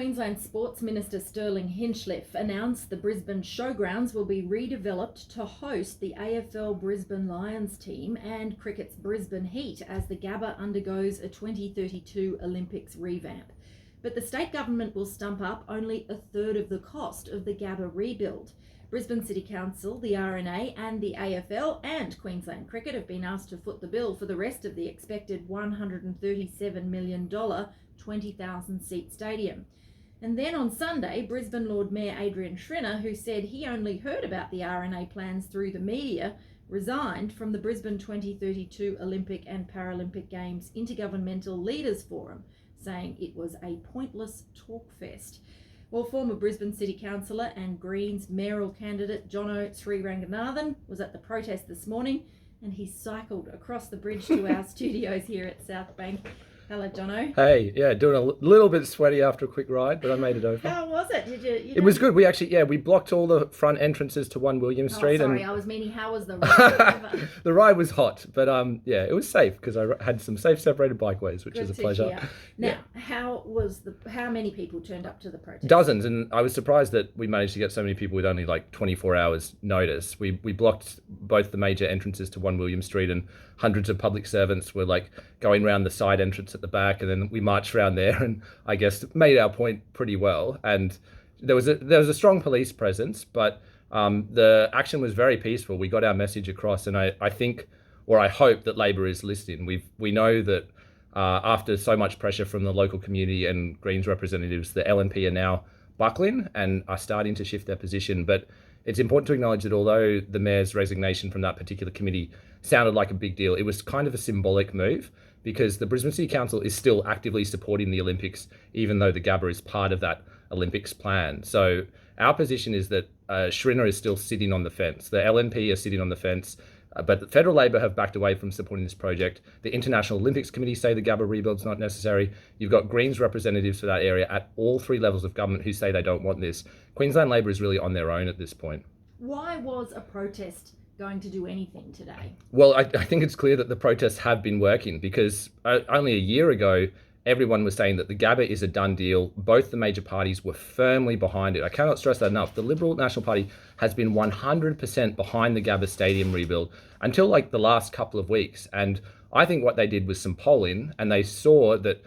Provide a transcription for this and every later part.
Queensland Sports Minister Sterling Hinchliffe announced the Brisbane Showgrounds will be redeveloped to host the AFL Brisbane Lions team and cricket's Brisbane Heat as the Gabba undergoes a 2032 Olympics revamp. But the state government will stump up only a third of the cost of the Gabba rebuild. Brisbane City Council, the RNA and the AFL and Queensland Cricket have been asked to foot the bill for the rest of the expected $137 million 20,000 seat stadium. And then on Sunday, Brisbane Lord Mayor Adrian Schrinner, who said he only heard about the RNA plans through the media, resigned from the Brisbane 2032 Olympic and Paralympic Games Intergovernmental Leaders Forum, saying it was a pointless talk fest. Well, former Brisbane City Councillor and Greens mayoral candidate Jono Sriranganathan was at the protest this morning, and he cycled across the bridge to our studios here at South Bank. Hello, Jono. Hey, yeah, doing a little bit sweaty after a quick ride, but I made it over. How was it? It was good. We blocked all the front entrances to 1 William Street. Sorry, I was meaning, how was the ride? The ride was hot, but it was safe because I had some safe separated bikeways, which was a pleasure. Hear. Now, how many people turned up to the protest? Dozens, and I was surprised that we managed to get so many people with only like 24 hours notice. We blocked both the major entrances to 1 William Street, and hundreds of public servants were like going around the side entrance at the back, and then we marched around there and I guess made our point pretty well. And there was a strong police presence, but the action was very peaceful. We got our message across, and I hope that Labor is listening. We know that after so much pressure from the local community and Greens representatives, the LNP are now buckling and are starting to shift their position. But it's important to acknowledge that although the mayor's resignation from that particular committee sounded like a big deal, it was kind of a symbolic move, because the Brisbane City Council is still actively supporting the Olympics, even though the Gabba is part of that Olympics plan. So our position is that Schrinner is still sitting on the fence. The LNP are sitting on the fence, but the federal Labor have backed away from supporting this project. The International Olympics Committee say the Gabba rebuild's not necessary. You've got Greens representatives for that area at all three levels of government who say they don't want this. Queensland Labor is really on their own at this point. Why was a protest going to do anything today? Well, I think it's clear that the protests have been working, because only a year ago, everyone was saying that the Gabba is a done deal. Both the major parties were firmly behind it. I cannot stress that enough. The Liberal National Party has been 100% behind the Gabba Stadium rebuild until like the last couple of weeks. And I think what they did was some polling, and they saw that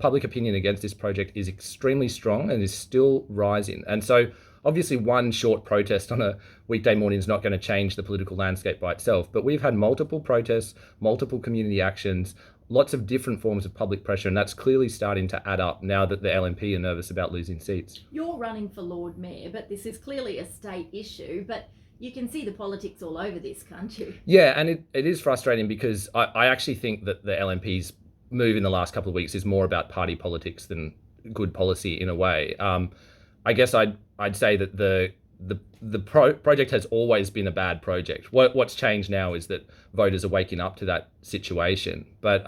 public opinion against this project is extremely strong and is still rising. And so obviously one short protest on a weekday morning is not going to change the political landscape by itself, but we've had multiple protests, multiple community actions, lots of different forms of public pressure, and that's clearly starting to add up now that the LNP are nervous about losing seats. You're running for Lord Mayor, but this is clearly a state issue, but you can see the politics all over this, can't you? Yeah, and it is frustrating, because I actually think that the LNP's move in the last couple of weeks is more about party politics than good policy in a way. I guess I'd say that the project has always been a bad project. What's changed now is that voters are waking up to that situation. But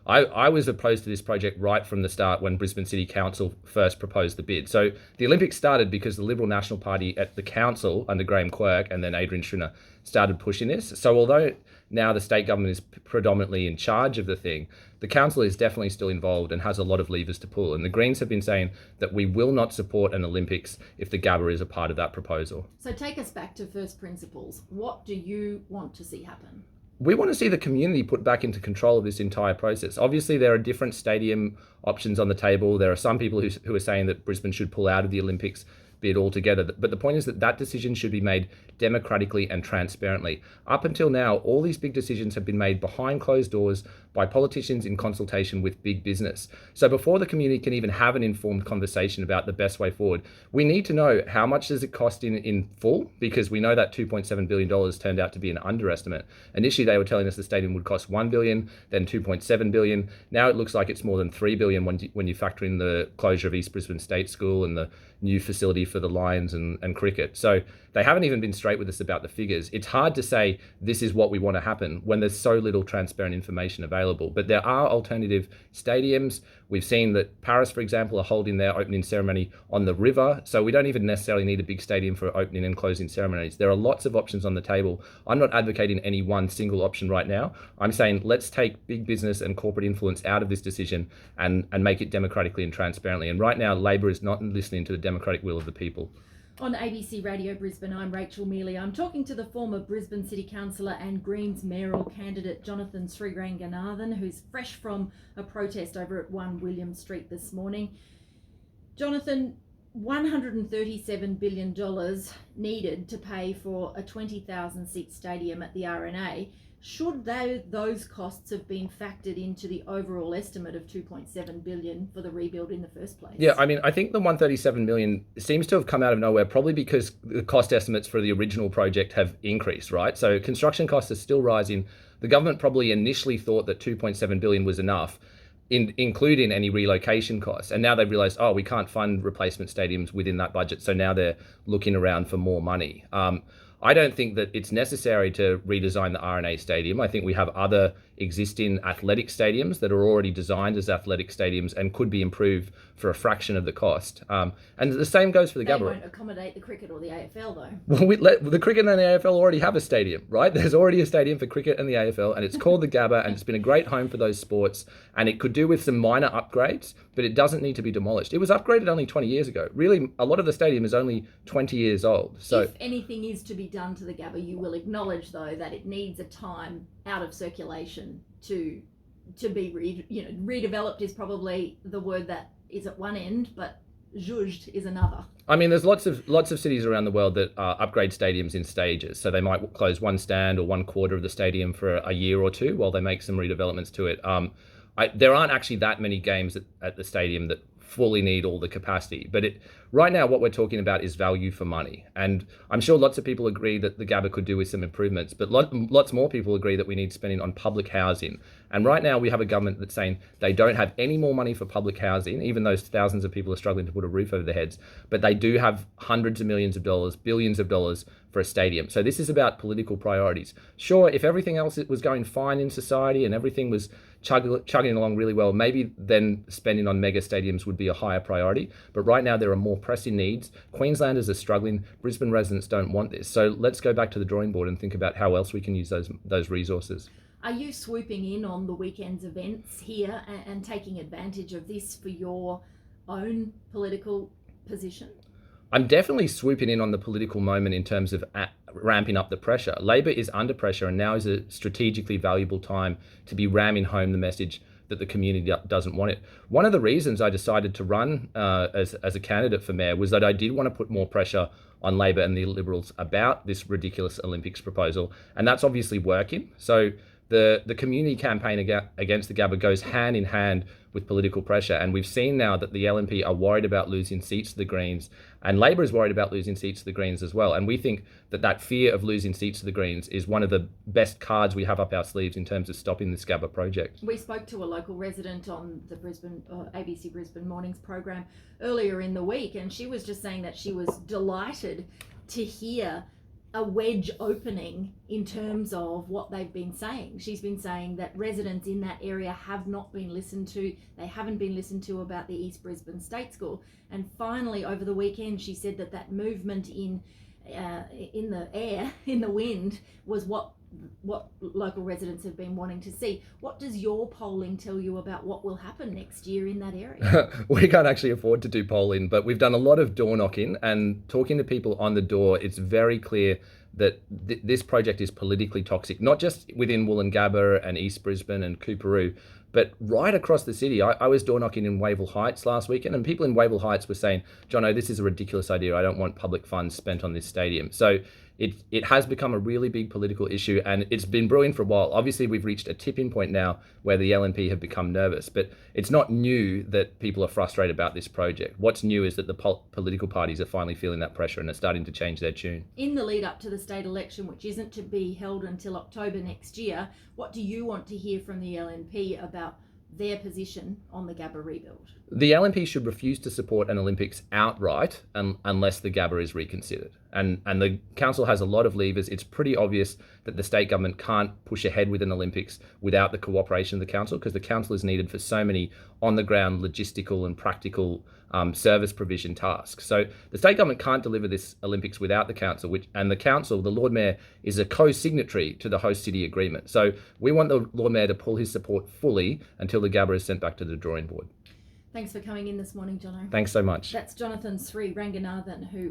I was opposed to this project right from the start when Brisbane City Council first proposed the bid. So the Olympics started because the Liberal National Party at the council under Graham Quirk and then Adrian Schrinner started pushing this. So although now the state government is predominantly in charge of the thing, the council is definitely still involved and has a lot of levers to pull. And the Greens have been saying that we will not support an Olympics if the Gabba is a part of that proposal. So take us back to first principles. What do you want to see happen? We want to see the community put back into control of this entire process. Obviously, there are different stadium options on the table. There are some people who are saying that Brisbane should pull out of the Olympics bid altogether. But the point is that decision should be made democratically and transparently. Up until now, all these big decisions have been made behind closed doors by politicians in consultation with big business. So before the community can even have an informed conversation about the best way forward, we need to know how much does it cost in full, because we know that $2.7 billion turned out to be an underestimate. Initially, they were telling us the stadium would cost $1 billion, then $2.7 billion. Now it looks like it's more than $3 billion when you factor in the closure of East Brisbane State School and the new facility for the Lions and cricket. So they haven't even been straight with us about the figures. It's hard to say this is what we want to happen when there's so little transparent information available. But there are alternative stadiums. We've seen that Paris, for example, are holding their opening ceremony on the river. So we don't even necessarily need a big stadium for opening and closing ceremonies. There are lots of options on the table. I'm not advocating any one single option right now. I'm saying let's take big business and corporate influence out of this decision and make it democratically and transparently. And right now, Labor is not listening to the democratic will of the people. On ABC Radio Brisbane, I'm Rachel Mealy. I'm talking to the former Brisbane City Councillor and Greens mayoral candidate Jonathan Sriranganathan, who's fresh from a protest over at 1 William Street this morning. Jonathan, $137 billion needed to pay for a 20,000 seat stadium at the RNA. Should those costs have been factored into the overall estimate of $2.7 billion for the rebuild in the first place? Yeah, I mean, I think the $137 million seems to have come out of nowhere, probably because the cost estimates for the original project have increased, right? So construction costs are still rising. The government probably initially thought that $2.7 billion was enough, including any relocation costs. And now they've realized, oh, we can't fund replacement stadiums within that budget. So now they're looking around for more money. I don't think that it's necessary to redesign the RNA Stadium. I think we have other existing athletic stadiums that are already designed as athletic stadiums and could be improved for a fraction of the cost. And the same goes for the Gabba. They won't accommodate the cricket or the AFL though. Well, the cricket and the AFL already have a stadium, right? There's already a stadium for cricket and the AFL, and it's called the Gabba, and it's been a great home for those sports, and it could do with some minor upgrades, but it doesn't need to be demolished. It was upgraded only 20 years ago. Really, a lot of the stadium is only 20 years old. So if anything is to be done to the Gabba, you will acknowledge though that it needs a time out of circulation to be redeveloped is probably the word that is at one end, but zhuzhed is another. I mean, there's lots of cities around the world that upgrade stadiums in stages. So they might close one stand or one quarter of the stadium for a year or two while they make some redevelopments to it. There aren't actually that many games at the stadium that fully need all the capacity. But right now, what we're talking about is value for money. And I'm sure lots of people agree that the Gabba could do with some improvements, but lots more people agree that we need spending on public housing. And right now we have a government that's saying they don't have any more money for public housing, even though thousands of people are struggling to put a roof over their heads, but they do have hundreds of millions of dollars, billions of dollars for a stadium. So this is about political priorities. Sure, if everything else was going fine in society and everything was chugging along really well, maybe then spending on mega stadiums would be a higher priority. But right now there are more pressing needs. Queenslanders are struggling. Brisbane residents don't want this. So let's go back to the drawing board and think about how else we can use those resources. Are you swooping in on the weekend's events here and taking advantage of this for your own political position? I'm definitely swooping in on the political moment in terms of ramping up the pressure. Labor is under pressure, and now is a strategically valuable time to be ramming home the message that the community doesn't want it. One of the reasons I decided to run as a candidate for mayor was that I did want to put more pressure on Labor and the Liberals about this ridiculous Olympics proposal, and that's obviously working. So the community campaign against the Gabba goes hand in hand with political pressure, and we've seen now that the LNP are worried about losing seats to the Greens, and Labor is worried about losing seats to the Greens as well. And we think that fear of losing seats to the Greens is one of the best cards we have up our sleeves in terms of stopping this Gabba project. We spoke to a local resident on the ABC Brisbane Mornings program earlier in the week, and she was just saying that she was delighted to hear a wedge opening in terms of what they've been saying. She's been saying that residents in that area have not been listened to. They haven't been listened to about the East Brisbane State School. And finally, over the weekend, she said that movement in the air, in the wind, was what local residents have been wanting to see. What does your polling tell you about what will happen next year in that area? We can't actually afford to do polling, but we've done a lot of door knocking and talking to people on the door. It's very clear that this project is politically toxic, not just within Wollongabba and East Brisbane and Coorparoo, but right across the city. I was door knocking in Wavell Heights last weekend, and people in Wavell Heights were saying, Jono, this is a ridiculous idea. I don't want public funds spent on this stadium. So it has become a really big political issue, and it's been brewing for a while. Obviously, we've reached a tipping point now where the LNP have become nervous, but it's not new that people are frustrated about this project. What's new is that the political parties are finally feeling that pressure and are starting to change their tune. In the lead up to the state election, which isn't to be held until October next year, what do you want to hear from the LNP about their position on the Gabba rebuild? The LNP should refuse to support an Olympics outright unless the Gabba is reconsidered. And the council has a lot of levers. It's pretty obvious that the state government can't push ahead with an Olympics without the cooperation of the council, because the council is needed for so many on-the-ground logistical and practical service provision tasks. So the state government can't deliver this Olympics without the council, and the council, the Lord Mayor, is a co-signatory to the host city agreement. So we want the Lord Mayor to pull his support fully until the Gabba is sent back to the drawing board. Thanks for coming in this morning, Jono. Thanks so much. That's Jonathan Sri Ranganathan, who